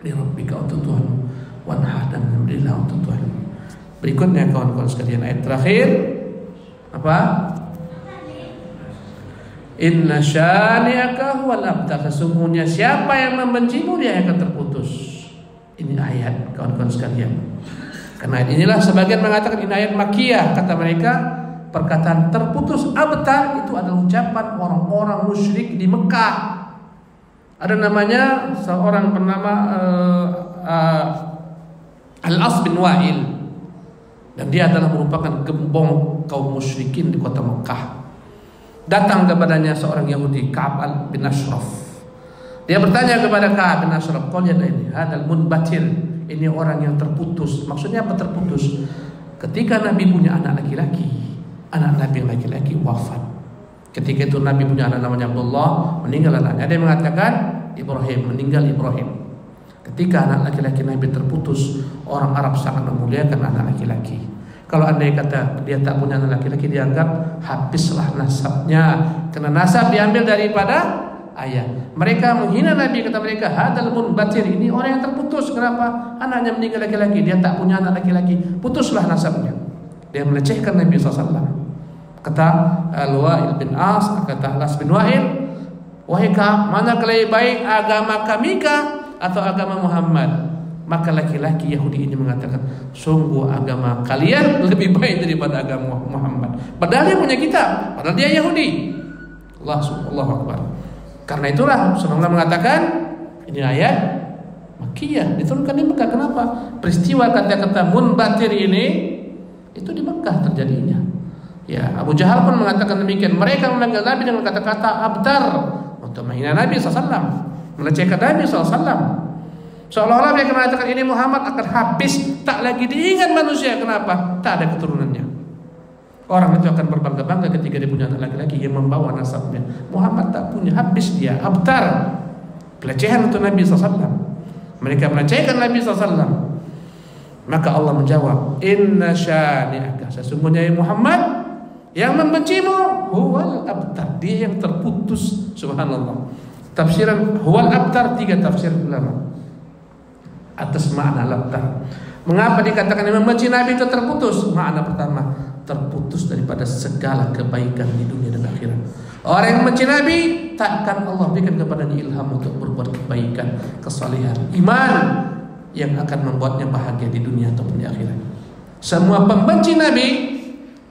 li rabbika, untuk Tuhan, wanhar, dan menyembelihlah untuk Tuhan. Berikutnya kawan-kawan sekalian, ayat terakhir apa? Inna syani'aka huwal abtar. Sesungguhnya siapa yang membencimu dia akan terputus. Ini ayat kawan-kawan sekalian. Karena inilah sebagian mengatakan ini ayat Makkiyah. Kata mereka, perkataan terputus abtar itu adalah ucapan orang-orang musyrik di Mekah. Ada namanya seorang bernama Al-As bin Wa'il, dan dia adalah merupakan gembong kaum musyrikin di kota Mekah. Datang kepadanya seorang Yahudi, Ka'ab bin Ashraf. Dia bertanya kepada Ka'ab bin Ashraf, kau lihat ini, hadal munbatil, ini orang yang terputus. Maksudnya apa terputus? Ketika Nabi punya anak laki-laki, anak Nabi yang laki-laki wafat. Ketika itu Nabi punya anak namanya Abdullah, meninggal anaknya. Ada yang mengatakan Ibrahim, meninggal Ibrahim. Ketika anak laki-laki Nabi terputus, orang Arab sangat memuliakan anak laki-laki. Kalau andai kata dia tak punya anak laki-laki, dianggap habislah nasabnya, karena nasab diambil daripada ayah. Mereka menghina Nabi, kata mereka, hadal munbatir, ini orang yang terputus. Kenapa? Anaknya meninggal laki-laki, dia tak punya anak laki-laki, putuslah nasabnya. Dia melecehkan Nabi SAW. Kata Al-Wa'il bin As, kata Al-As bin Wa'il, wahai Ka'ab, mana lebih baik agama kami kah atau agama Muhammad? Maka laki-laki Yahudi ini mengatakan, sungguh agama kalian lebih baik daripada agama Muhammad. Padahal dia punya kitab, padahal dia Yahudi. Allahu Akbar. Karena itulah Rasulullah mengatakan, ini ayat Makkiyah, diturunkan di Mekah. Kenapa? Peristiwa kata-kata munbatir ini itu di Mekah terjadinya. Ya, Abu Jahal pun mengatakan demikian. Mereka memanggil Nabi dengan kata-kata abtar untuk menghina Nabi SAW, melecehkan Nabi SAW. Seolah-olah mereka mengatakan ini Muhammad akan habis, tak lagi diingat manusia. Kenapa? Tak ada keturunannya. Orang itu akan berbangga-bangga ketika dia punya anak laki-laki yang membawa nasabnya. Muhammad tak punya, habis dia. Abtar, pelecehan untuk Nabi SAW. Mereka melecehkan Nabi SAW. Maka Allah menjawab, inna syani'aka, sesungguhnya ya Muhammad, yang membencimu huwal abtar, dia yang terputus. Subhanallah. Tafsiran huwal abtar, 3 tafsir ulama atas makna abtar. Mengapa dikatakan yang membenci Nabi itu terputus? Makna pertama, terputus daripada segala kebaikan di dunia dan akhirat. Orang yang membenci Nabi, takkan Allah berikan kepadanya ilham untuk berbuat kebaikan, kesalehan, iman yang akan membuatnya bahagia di dunia ataupun di akhirat. Semua pembenci Nabi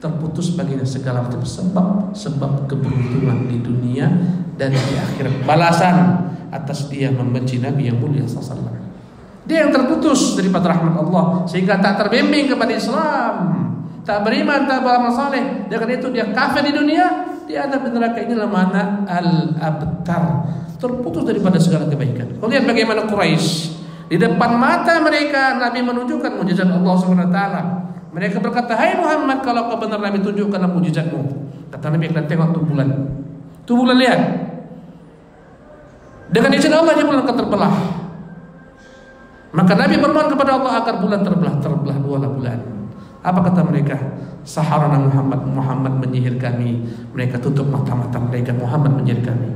terputus baginya segala macam sebab keberuntungan di dunia dan di akhirat. Balasan atas dia membenci Nabi yang mulia sallallahu. Dia yang terputus daripada rahmat Allah sehingga tak terbimbing kepada Islam, tak beriman, tak beramal saleh. Dengan itu dia kafir di dunia, dia ada di neraka. Inilah makna al-abtar, terputus daripada segala kebaikan. Kau lihat bagaimana Quraisy, di depan mata mereka Nabi menunjukkan mukjizat Allah Subhanahu wa taala. Mereka berkata, "Hai Muhammad, kalau kau benar Nabi, tunjukkanlah mukjizatmu." Kata Nabi, "Kita tengok tuh bulan." Tuh bulan, lihat. Dengan izin Allah dia bulan akan terbelah. Maka Nabi bermohon kepada Allah agar bulan terbelah 2 bulan. Apa kata mereka? Saharana Muhammad menyihir kami. Mereka tutup mata-mata mereka, Muhammad menyihir kami.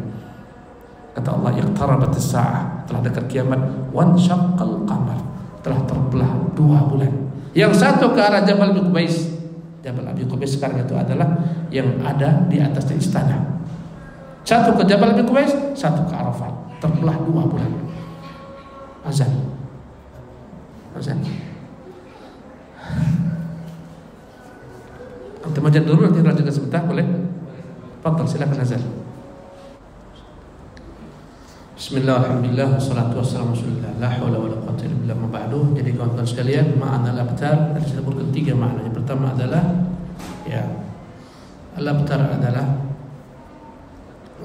Kata Allah, iqtarabatis sa'ah, telah dekat kiamat, wan syaqqal qamar, telah terbelah 2 bulan. Yang satu ke arah Jabal Abi Qubais. Jabal Abi Qubais sekarang itu adalah yang ada di atas istana. Satu ke Jabal Abi Qubais, satu ke Arafat. Terbelah 2 bulan. Azan. Antum ajan dulu, nanti lanjutkan sebentar, boleh? Fadhal, silakan azan. Bismillah, alhamdulillah, wassalatu wassalamu rasulillah, la haula wala quwwata illa billah, ma ba'du. Jadi kawan-kawan sekalian, makna al-abtar tadi saya sebutkan 3 makna. Yang pertama adalah al-abtar adalah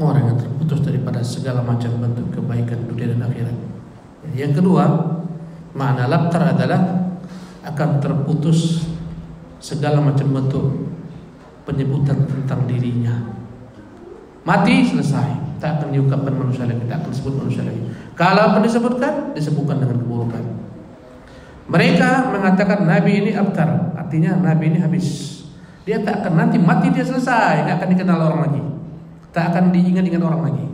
orang yang terputus daripada segala macam bentuk kebaikan dunia dan akhirat. Yang kedua, makna al-abtar adalah akan terputus segala macam bentuk penyebutan tentang dirinya. Mati, selesai, tak akan diungkapkan manusia lagi, tak akan disebut manusia lagi. Kalau pun disebutkan dengan keburukan. Mereka mengatakan Nabi ini abtar, artinya Nabi ini habis. Dia tak akan, nanti mati dia selesai, tak akan dikenal orang lagi, tak akan diingat-ingat orang lagi.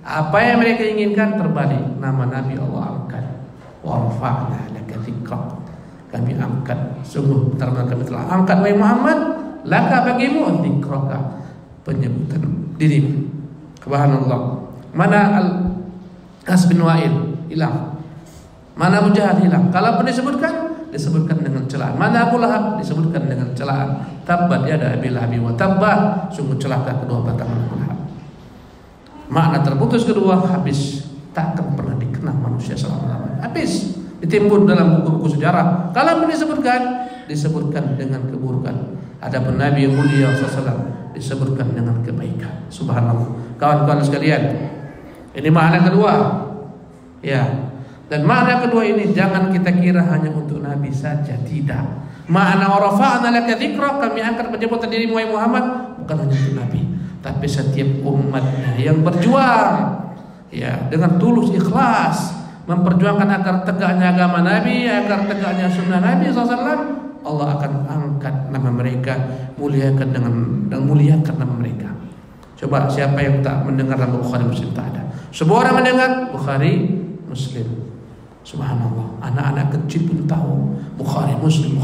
Apa yang mereka inginkan terbalik, nama Nabi Allah angkat. Wa rafa'na laka dzikrak, kami angkat, sungguh kami telah angkat wahai Muhammad, laka bagimu dzikraka, penyebutan dirimu. Subhanallah. Mana Al-As bin Wa'il hilang, mana Abu Jahal hilang. Kalau pun disebutkan dengan celaan. Mana Abu Lahab disebutkan dengan celaan. Tabbat yada Abi Lahab wa tabba, sungguh celaka kedua batang Abu Lahab. Makna terputus kedua, habis, tak akan pernah dikenal manusia selama-lamanya. Habis, ditimbun dalam buku-buku sejarah. Kalau pun disebutkan dengan keburukan. Adapun Nabi yang mulia SAW disebutkan dengan kebaikan. Subhanallah. Kawan-kawan sekalian, ini makna kedua. Ya. Dan makna kedua ini jangan kita kira hanya untuk Nabi saja, tidak. Makna warafa'na laka dzikrak, kami angkat penyebutan dirimu wahai Muhammad, bukan hanya untuk Nabi, tapi setiap umatnya yang berjuang dengan tulus ikhlas memperjuangkan agar tegaknya agama Nabi, agar tegaknya sunnah Nabi SAW. Allah akan angkat nama mereka, muliakan nama mereka. Coba siapa yang tak mendengar nama Bukhari Muslim? Tak ada. Semua orang mendengar Bukhari Muslim. Subhanallah. Anak-anak kecil pun tahu Bukhari Muslim.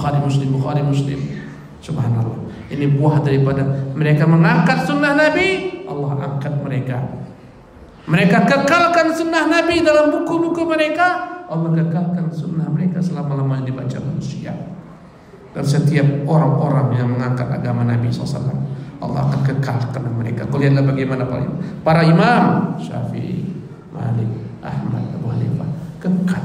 Subhanallah. Ini buah daripada mereka mengangkat sunnah Nabi. Allah angkat mereka. Mereka kekalkan sunnah Nabi dalam buku-buku mereka. Allah kekalkan sunnah mereka selama-lamanya dibaca manusia. Dan setiap orang-orang yang mengangkat agama Nabi SAW, Allah akan kekalkan mereka. Kau lihatlah bagaimana para imam Syafi'i, Malik, Ahmad, Abu Hanifah kekal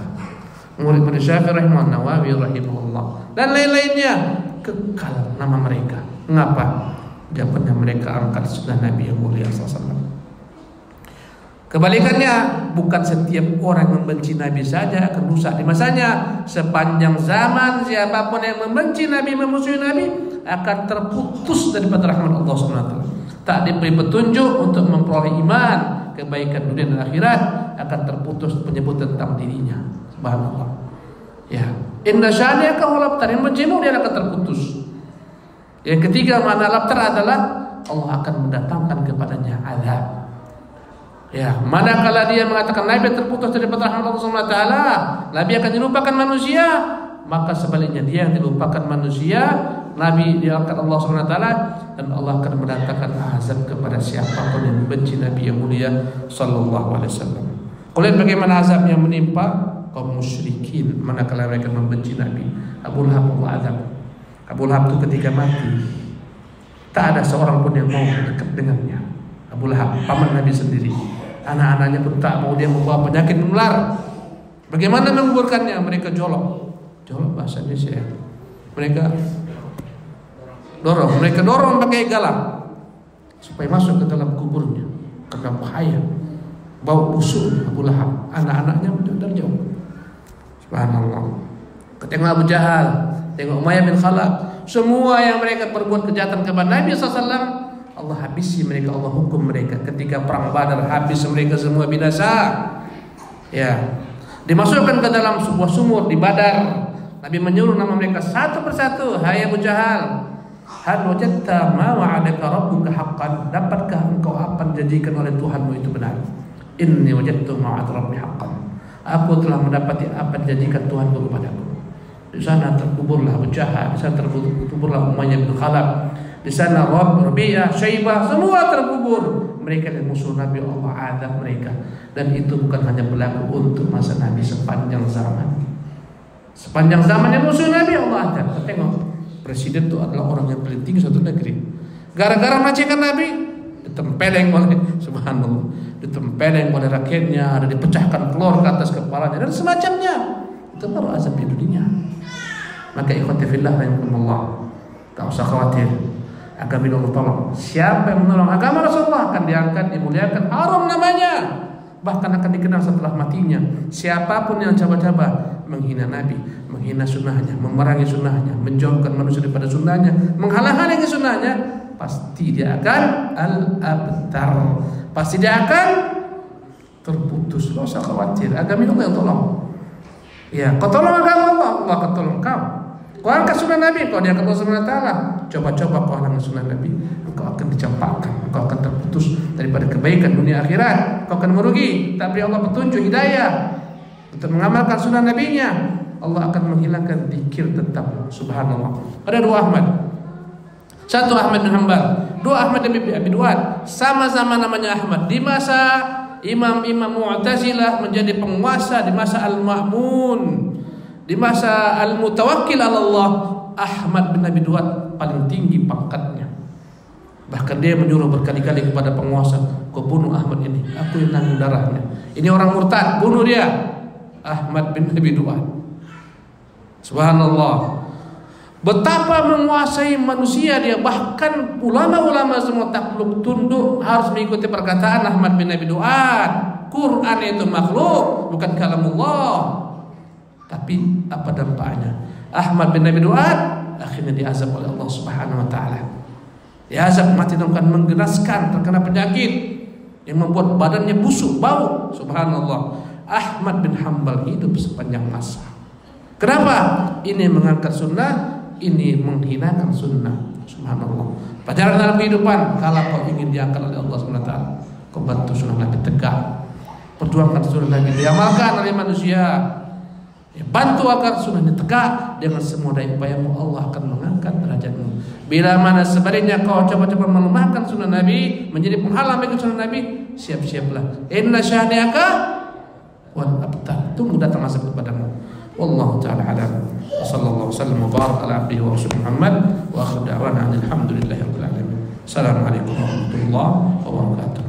murid-murid Syafi'i rahimahullah, Nawawi rahimahullah, dan lain-lainnya kekal nama mereka. Mengapa? Jawabannya mereka angkat sunnah Nabi yang mulia SAW. Kebalikannya, bukan setiap orang yang membenci Nabi saja akan rusak di masanya. Sepanjang zaman siapapun yang membenci Nabi, memusuhi Nabi, akan terputus daripada rahmat Allah SWT. Tak diberi petunjuk untuk memperoleh iman, kebaikan dunia dan akhirat, akan terputus penyebut tentang dirinya. Subhanallah. Ya, inna syani'aka huwal abtar, yang mencimu dia akan terputus. Yang ketiga makna labtar adalah Allah akan mendatangkan kepadanya azab. Ya, manakala dia mengatakan Nabi terputus daripada rahmat Allah Subhanahu wa taala, Nabi akan dilupakan manusia, maka sebaliknya dia yang dilupakan manusia, Nabi diangkat Allah Subhanahu wa taala, dan Allah akan mendatangkan azab kepada siapapun yang membenci Nabi yang mulia sallallahu alaihi wasallam. Kau lihat bagaimana azab yang menimpa kaum musyrikin manakala mereka membenci Nabi. Abu Lahab Allah azab. Abu Lahab itu ketika mati, tak ada seorang pun yang mau dekat dengannya. Abu Lahab, paman Nabi sendiri, anak-anaknya pun tak mau, dia membawa penyakit menular. Bagaimana menguburkannya? Mereka jolok bahasa Indonesia. Mereka dorong pakai galang supaya masuk ke dalam kuburnya, karena bahaya. Bau busuk Abu Lahab, anak-anaknya dari jauh. Subhanallah. Tengok Abu Jahal, tengok Umayyah bin Khalaf, semua yang mereka perbuat kejahatan kepada Nabi SAW, Allah habisi mereka, Allah hukum mereka. Ketika perang Badar habis mereka semua binasa. Ya, dimasukkan ke dalam sebuah sumur di Badar. Nabi menyuruh nama mereka satu persatu. Hai Abu Jahal, hal wajadta ma wa'adaka rabbuka haqqan, dapatkah engkau apa yang dijanjikan oleh Tuhanmu itu benar? Inni wajadtu ma wa'ada rabbi haqqan, aku telah mendapati apa yang dijanjikan Tuhanku kepadaku. Di sana terkuburlah Abu Jahal, di sana terkuburlah Umayyah bin Khalaf, di sana Rabi'ah, Syaibah, semua terkubur. Mereka yang musuh Nabi, Allah azab mereka. Dan itu bukan hanya berlaku untuk masa Nabi, sepanjang zaman. Sepanjang zaman yang musuh Nabi, Allah azab. Tengok, presiden itu adalah orang yang paling tinggi suatu negeri. Gara-gara melecehkan Nabi, ditempeleng oleh, subhanallah, ditempeleng oleh rakyatnya, ada dipecahkan telur ke atas kepalanya dan semacamnya. Itu baru azab di dunia. Maka ikhwati fillah rahimakumullah, tak usah khawatir, agama Allah tolong. Siapa yang menolong agama Rasulullah akan diangkat, dimuliakan, harum namanya, bahkan akan dikenal setelah matinya. Siapapun yang coba-coba menghina Nabi, menghina sunnahnya, memerangi sunnahnya, menjauhkan manusia daripada sunnahnya, menghalang-halangi sunnahnya, pasti dia akan al-abtar, pasti dia akan terputus. Tidak usah khawatir, agama Allah yang tolong. Ya, kau tolong agama Allah, Allah akan tolong kau. Kau angkat sunnah Nabi, kau diangkat Allah Subhanahu wa taala. Coba-coba kau halangi sunnah Nabi, engkau akan dicampakkan, engkau akan terputus daripada kebaikan dunia akhirat. Kau akan merugi. Tapi Allah petunjuk hidayah untuk mengamalkan sunnah Nabi-Nya, Allah akan menghilangkan zikir tetap. Subhanallah. Ada dua Ahmad. Satu Ahmad bin Hanbal, dua Ahmad bin Abi Duat. Sama-sama namanya Ahmad. Di masa imam-imam Mu'tazilah menjadi penguasa, di masa Al-Ma'mun, di masa Al-Mutawakkil ala Allah, Ahmad bin Abi Duat paling tinggi pangkatnya. Bahkan dia menyuruh berkali-kali kepada penguasa, kau bunuh Ahmad ini, aku yang nanggung darahnya. Ini orang murtad, bunuh dia. Ahmad bin Abi Duat. Subhanallah. Betapa menguasai manusia dia, bahkan ulama-ulama semua takluk tunduk, harus mengikuti perkataan Ahmad bin Abi Duat. Quran itu makhluk, bukan kalamullah. Tapi apa dampaknya? Ahmad bin Abi Duat akhirnya diazab oleh Allah Subhanahu wa taala. Diazab mati dengan menggenaskan, terkena penyakit yang membuat badannya busuk, bau. Subhanallah. Ahmad bin Hanbal hidup sepanjang masa. Kenapa? Ini mengangkat sunnah, ini menghinakan sunnah. Subhanallah. Pelajaran dalam kehidupan, kalau kau ingin diangkat oleh Allah Subhanahu wa taala, kau bantu sunnah Nabi tegak. Perjuangkan sunnah Nabi, diamalkan oleh manusia. Ya, bantu agar sunnahnya tegak. Dengan semua daya upayamu, Allah akan mengangkat derajatmu. Bila mana sebaliknya kau coba-coba melemahkan sunnah Nabi, menjadi penghalang bagi sunnah Nabi, siap-siaplah. Inna syani'aka wal abtar, tunggu datang azab kepadamu. Wallahu ta'ala alam. Wassallallahu wasallam wa barak ala abdihi wa rasulih Muhammad wa akhir da'wana alhamdulillahi rabbil alamin. Assalamualaikum warahmatullahi wabarakatuh.